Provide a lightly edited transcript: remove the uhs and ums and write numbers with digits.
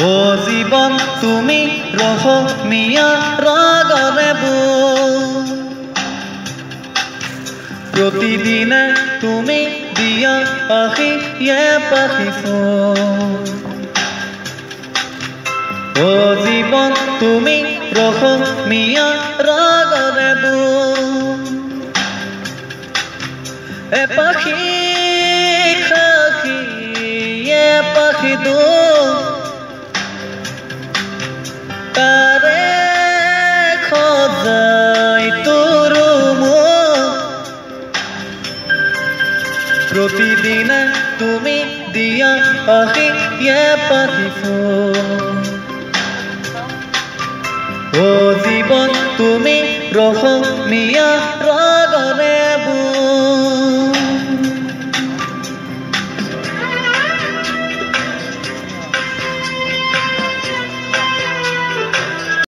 ও জীবন তুমি রহমিয়া রাগরে বুক প্রতিদিনে তুমি দিয়া আহি পাখি ফুল ও জীবন তুমি রহমিয়া রাগরে বুক এ পাখি খাকি এ পাখি দু তারে খোঁজাই তোর প্রতিদিনে তুমি দিয়া আহি পাখি ফুল ও জীবন তুমি রহমিয়া রাগরে